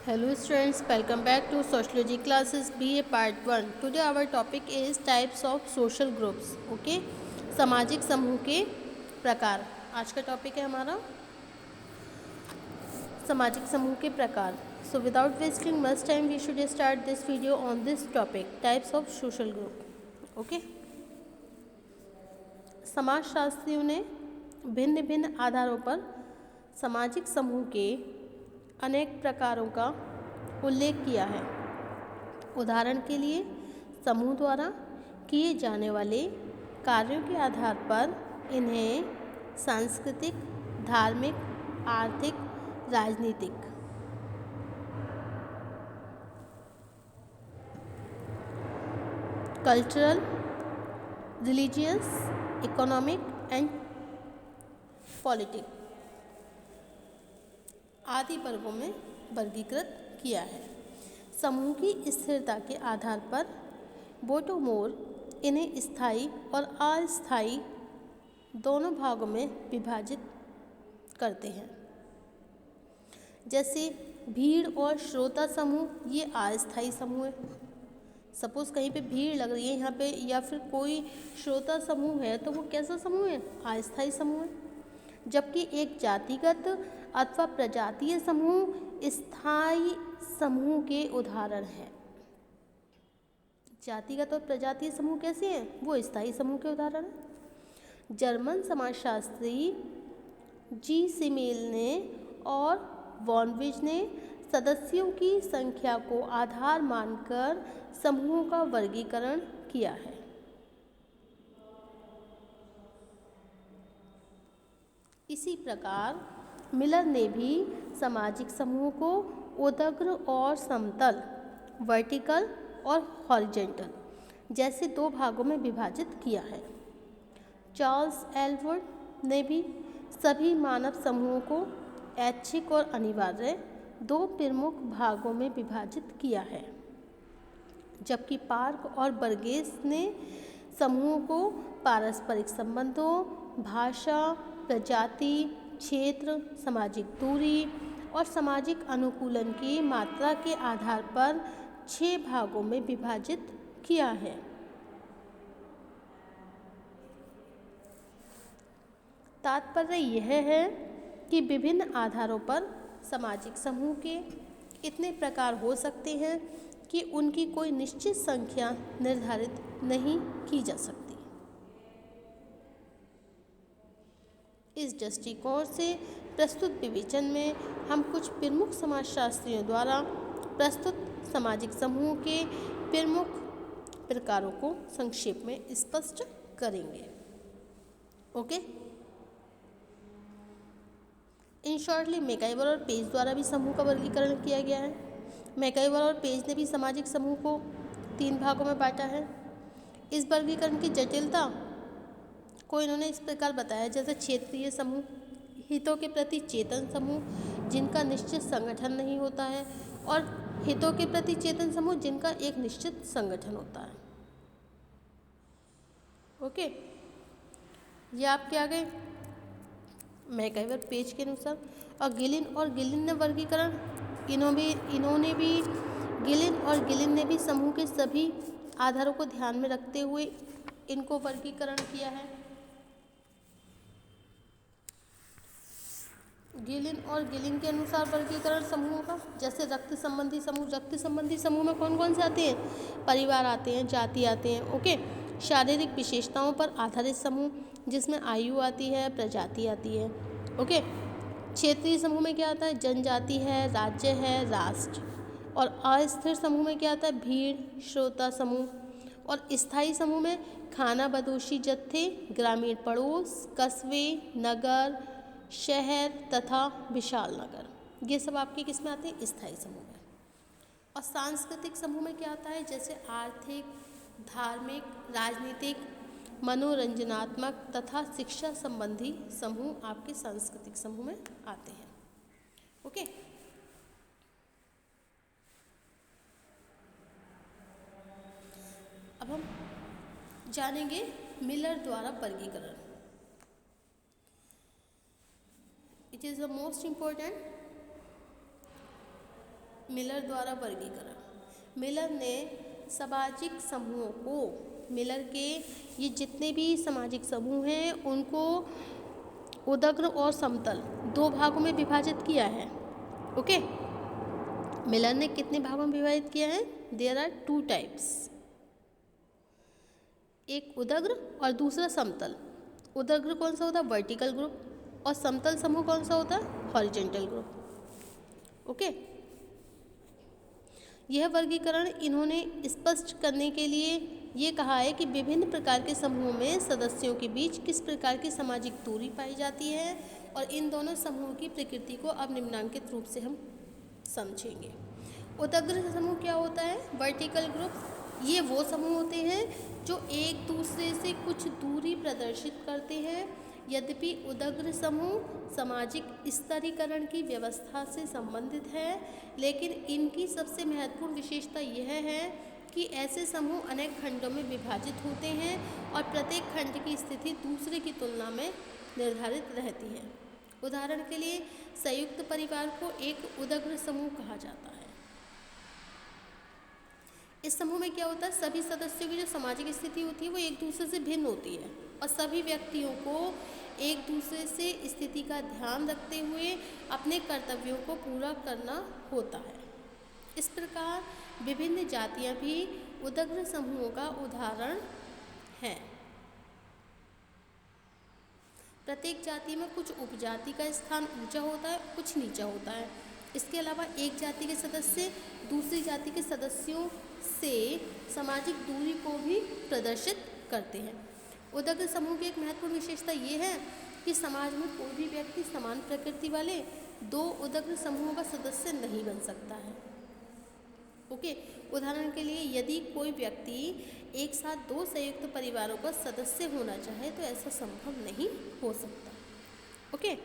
Hello students, welcome back to Sociology classes BA Part 1. Today our topic is types of social groups. Okay? सामाजिक समूह के प्रकार. आज का टॉपिक है हमारा सामाजिक समूह के प्रकार. So without wasting much time we should start this video on this topic, types of social group. Okay? समाजशास्त्रियों ने भिन्न भिन्न आधारों पर सामाजिक समूह के अनेक प्रकारों का उल्लेख किया है. उदाहरण के लिए समूह द्वारा किए जाने वाले कार्यों के आधार पर इन्हें सांस्कृतिक, धार्मिक, आर्थिक, राजनीतिक, cultural, religious, economic and politic आदि वर्गों में वर्गीकृत किया है. समूह की स्थिरता के आधार पर बोटोमोर इन्हें स्थायी और अस्थायी दोनों भागों में विभाजित करते हैं. जैसे भीड़ और श्रोता समूह, ये अस्थायी समूह है. सपोज कहीं पे भीड़ लग रही है यहाँ पे या फिर कोई श्रोता समूह है तो वो कैसा समूह है? अस्थायी समूह है. जबकि एक जातिगत अथवा प्रजातीय समूह स्थायी समूह के उदाहरण है. जातिगत और प्रजातीय समूह कैसे हैं? वो स्थायी समूह के उदाहरण हैं. जर्मन समाजशास्त्री जी सिमेल ने और वॉनविज ने सदस्यों की संख्या को आधार मानकर समूहों का वर्गीकरण किया है. इसी प्रकार मिलर ने भी सामाजिक समूह को ऊर्ध्वाधर और समतल, वर्टिकल और हॉरिजॉन्टल जैसे दो भागों में विभाजित किया है. चार्ल्स एलवुड ने भी सभी मानव समूहों को ऐच्छिक और अनिवार्य दो प्रमुख भागों में विभाजित किया है. जबकि पार्क और बर्गेस ने समूहों को पारस्परिक संबंधों, भाषा, प्रजाति, क्षेत्र, सामाजिक दूरी और सामाजिक अनुकूलन की मात्रा के आधार पर 6 भागों में विभाजित किया है. तात्पर्य यह है कि विभिन्न आधारों पर सामाजिक समूह के इतने प्रकार हो सकते हैं कि उनकी कोई निश्चित संख्या निर्धारित नहीं की जा सकती. इस दृष्टिकोण से प्रस्तुत विवेचन में हम कुछ प्रमुख समाजशास्त्रियों द्वारा प्रस्तुत सामाजिक समूह के प्रमुख प्रकारों को संक्षेप में स्पष्ट करेंगे. ओके. इन शॉर्टली मैकाइवर और पेज द्वारा भी समूह का वर्गीकरण किया गया है. मैकाइवर और पेज ने भी सामाजिक समूह को 3 भागों में बांटा है. इस वर्गीकरण की जटिलता को इन्होंने इस प्रकार बताया. जैसे क्षेत्रीय समूह, हितों के प्रति चेतन समूह जिनका निश्चित संगठन नहीं होता है, और हितों के प्रति चेतन समूह जिनका एक निश्चित संगठन होता है. ओके. ये आपके आ गए मैकाइवर पेज के अनुसार. और गिलिन ने वर्गीकरण इन्होंने भी गिलिन ने भी समूह के सभी आधारों को ध्यान में रखते हुए इनको वर्गीकरण किया है. गिलिन के अनुसार वर्गीकरण समूहों का, जैसे रक्त संबंधी समूह में कौन कौन से आते हैं? परिवार आते हैं, जाति आते हैं. ओके. शारीरिक विशेषताओं पर आधारित समूह जिसमें आयु आती है, प्रजाति आती है. ओके. क्षेत्रीय समूह में क्या आता है? जनजाति है, राज्य है, राष्ट्र. और अस्थिर समूह में क्या आता है? भीड़, श्रोता समूह. और स्थायी समूह में खाना बदोशी जत्थे, ग्रामीण पड़ोस, कस्बे, नगर, शहर तथा विशाल नगर. ये सब आपके किस में आते हैं? स्थायी समूह में. और सांस्कृतिक समूह में क्या आता है? जैसे आर्थिक, धार्मिक, राजनीतिक, मनोरंजनात्मक तथा शिक्षा संबंधी समूह आपके सांस्कृतिक समूह में आते हैं. ओके. अब हम जानेंगे मिलर द्वारा वर्गीकरण. It is the most important Miller द्वारा वर्गीकरण। मिलर ने सामाजिक समूहों को, मिलर के ये जितने भी सामाजिक समूह हैं उनको उदग्र और समतल दो भागों में विभाजित किया है। ओके, मिलर ने कितने भागों में विभाजित किया है? देयर आर 2 टाइप्स, एक उदग्र और दूसरा समतल। उदग्र कौन सा होता है? वर्टिकल ग्रुप, और समतल समूह कौन सा होता है? Horizontal group. ओके, यह वर्गीकरण इन्होंने स्पष्ट करने के लिए ये कहा है कि विभिन्न प्रकार के समूहों में सदस्यों के बीच किस प्रकार की सामाजिक दूरी पाई जाती है, और इन दोनों समूहों की प्रकृति को अब निम्नांकित रूप से हम समझेंगे। उदग्र समूह क्या होता है? Vertical group. ये वो समूह होते हैं जो एक दूसरे से कुछ दूरी प्रदर्शित करते हैं। यद्यपि उदग्र समूह सामाजिक स्तरीकरण की व्यवस्था से संबंधित है, लेकिन इनकी सबसे महत्वपूर्ण विशेषता यह है कि ऐसे समूह अनेक खंडों में विभाजित होते हैं और प्रत्येक खंड की स्थिति दूसरे की तुलना में निर्धारित रहती है। उदाहरण के लिए संयुक्त परिवार को एक उदग्र समूह कहा जाता है। इस समूह में क्या होता है? सभी सदस्यों की जो सामाजिक स्थिति होती है वो एक दूसरे से भिन्न होती है, और सभी व्यक्तियों को एक दूसरे से स्थिति का ध्यान रखते हुए अपने कर्तव्यों को पूरा करना होता है। इस प्रकार विभिन्न जातियां भी उदग्र समूहों का उदाहरण हैं। प्रत्येक जाति में कुछ उपजाति का स्थान ऊंचा होता है, कुछ नीचा होता है। इसके अलावा एक जाति के सदस्य दूसरी जाति के सदस्यों से सामाजिक दूरी को भी प्रदर्शित करते हैं। उदग्र समूह की एक महत्वपूर्ण विशेषता ये है कि समाज में कोई भी व्यक्ति समान प्रकृति वाले 2 उदग्र समूहों का सदस्य नहीं बन सकता है। ओके, उदाहरण के लिए यदि कोई व्यक्ति एक साथ 2 संयुक्त परिवारों का सदस्य होना चाहे तो ऐसा संभव नहीं हो सकता। ओके,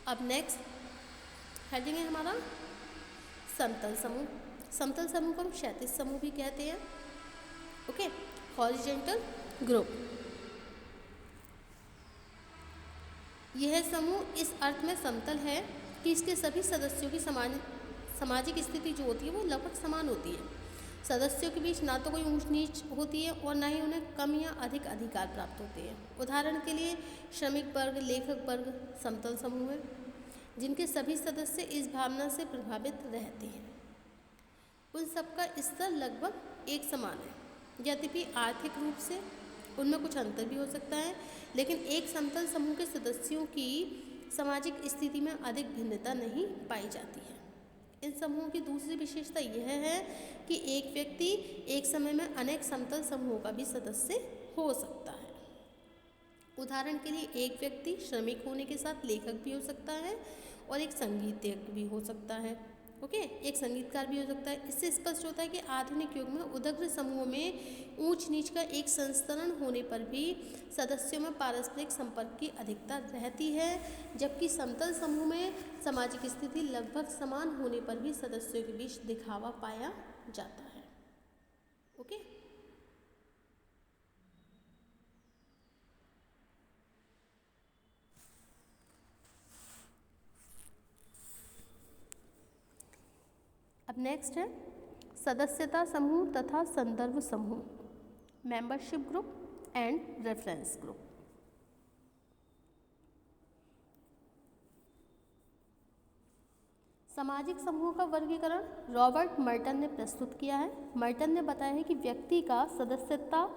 अब नेक्स्ट हेडिंग है हमारा समतल समूह। समतल समूह को हम क्षैतिज समूह भी कहते हैं। Okay, horizontal group. यह समूह इस अर्थ में समतल है कि इसके सभी सदस्यों की सामाजिक स्थिति जो होती है वो लगभग समान होती है। सदस्यों के बीच ना तो कोई ऊंच नीच होती है और ना ही उन्हें कम या अधिक अधिकार प्राप्त होते हैं। उदाहरण के लिए श्रमिक वर्ग, लेखक वर्ग समतल समूह है, जिनके सभी सदस्य इस भावना से प्रभावित रहते हैं। उन सबका स्तर लगभग एक समान है, यद्यपि आर्थिक रूप से उनमें कुछ अंतर भी हो सकता है, लेकिन एक समतल समूह के सदस्यों की सामाजिक स्थिति में अधिक भिन्नता नहीं पाई जाती है। इन समूहों की दूसरी विशेषता यह है कि एक व्यक्ति एक समय में अनेक समतल समूहों का भी सदस्य हो सकता है। उदाहरण के लिए एक व्यक्ति श्रमिक होने के साथ लेखक भी हो सकता है और एक संगीतज्ञ भी हो सकता है। ओके, एक संगीतकार भी हो सकता है। इससे स्पष्ट होता है कि आधुनिक युग में उदग्र समूह में ऊंच नीच का एक संस्तरण होने पर भी सदस्यों में पारस्परिक संपर्क की अधिकता रहती है, जबकि समतल समूह में सामाजिक स्थिति लगभग समान होने पर भी सदस्यों के बीच दिखावा पाया जाता है। ओके, अब नेक्स्ट है सदस्यता समूह तथा संदर्भ समूह, membership group and reference group. सामाजिक समूह का वर्गीकरण रॉबर्ट मर्टन ने प्रस्तुत किया है। मर्टन ने बताया है कि व्यक्ति का सदस्यता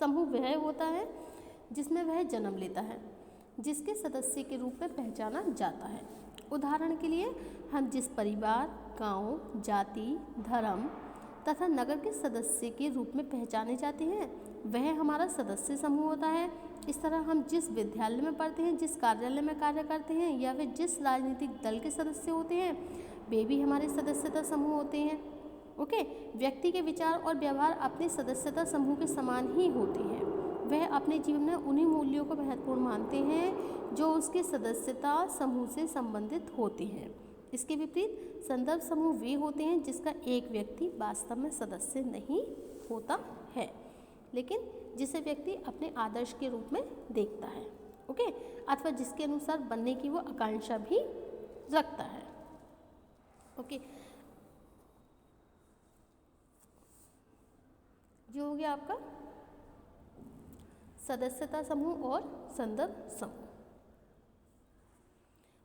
समूह वह होता है जिसमें वह जन्म लेता है, जिसके सदस्य के रूप में पहचाना जाता है। उदाहरण के लिए हम जिस परिवार, गांव, जाति, धर्म तथा नगर के सदस्य के रूप में पहचाने जाते हैं वह हमारा सदस्य समूह होता है। इस तरह हम जिस विद्यालय में पढ़ते हैं, जिस कार्यालय में कार्य करते हैं या फिर जिस राजनीतिक दल के सदस्य होते हैं वे भी हमारे सदस्यता समूह होते हैं। ओके, व्यक्ति के विचार और व्यवहार अपने सदस्यता समूह के समान ही होते हैं। वह अपने जीवन में उन्हीं मूल्यों को महत्वपूर्ण मानते हैं जो उसके सदस्यता समूह से संबंधित होते हैं। इसके विपरीत संदर्भ समूह वे होते हैं जिसका एक व्यक्ति वास्तव में सदस्य नहीं होता है, लेकिन जिसे व्यक्ति अपने आदर्श के रूप में देखता है। ओके, अथवा जिसके अनुसार बनने की वो आकांक्षा भी रखता है। ओके, जो हो गया आपका सदस्यता समूह और संदर्भ समूह।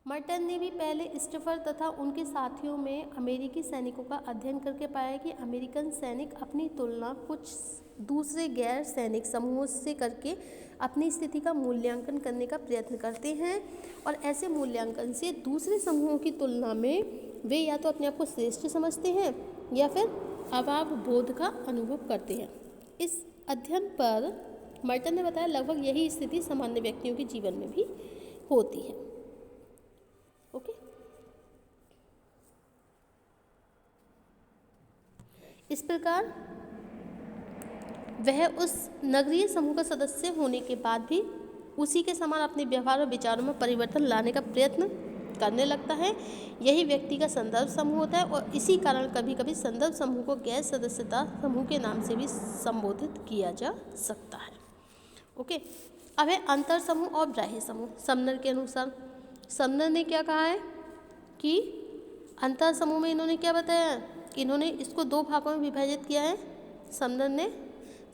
मर्टन ने भी पहले स्टिफर तथा उनके साथियों में अमेरिकी सैनिकों का अध्ययन करके पाया कि अमेरिकन सैनिक अपनी तुलना कुछ दूसरे गैर सैनिक समूहों से करके अपनी स्थिति का मूल्यांकन करने का प्रयत्न करते हैं और ऐसे मूल्यांकन से दूसरे समूहों की तुलना में वे या तो अपने आप को श्रेष्ठ समझते हैं या फिर अभाव बोध का अनुभव करते हैं। इस अध्ययन पर मर्टन ने बताया लगभग यही स्थिति सामान्य व्यक्तियों के जीवन में भी होती है। ओके, इस प्रकार वह उस नगरीय समूह का सदस्य होने के बाद भी उसी के समान अपने व्यवहार और विचारों में परिवर्तन लाने का प्रयत्न करने लगता है। यही व्यक्ति का संदर्भ समूह होता है और इसी कारण कभी कभी संदर्भ समूह को गैर सदस्यता समूह के नाम से भी संबोधित किया जा सकता है। ओके, अब है अंतर समूह और बाह्य समूह। समनर के अनुसार समनर ने क्या कहा है कि अंतर समूह में इन्होंने क्या बताया, इन्होंने इसको दो भागों में विभाजित किया है। समनर ने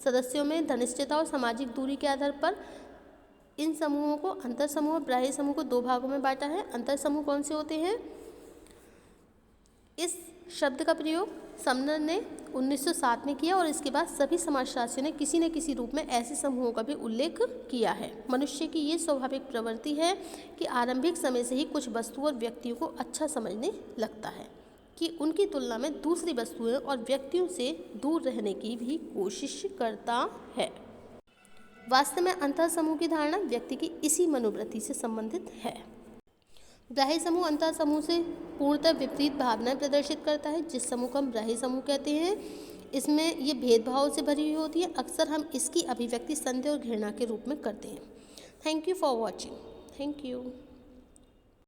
सदस्यों में घनिष्ठता और सामाजिक दूरी के आधार पर इन समूहों को अंतर समूह और बाह्य समूह को दो भागों में बांटा है। अंतर समूह कौन से होते हैं? इस शब्द का प्रयोग समनर ने 1907 में किया और इसके बाद सभी समाजशास्त्रियों ने किसी न किसी रूप में ऐसे समूहों का भी उल्लेख किया है। मनुष्य की ये स्वाभाविक प्रवृत्ति है कि आरंभिक समय से ही कुछ वस्तुओं और व्यक्तियों को अच्छा समझने लगता है कि उनकी तुलना में दूसरी वस्तुओं और व्यक्तियों से दूर रहने की भी कोशिश करता है। वास्तव में अंतर समूह की धारणा व्यक्ति की इसी मनोवृत्ति से संबंधित है। बाह्य समूह अंतर समूह से पूर्णतः विपरीत भावनाएं प्रदर्शित करता है। जिस समूह को हम बाह्य समूह कहते हैं इसमें ये भेदभाव से भरी हुई होती है। अक्सर हम इसकी अभिव्यक्ति संदेह और घृणा के रूप में करते हैं। Thank you for watching. Thank you.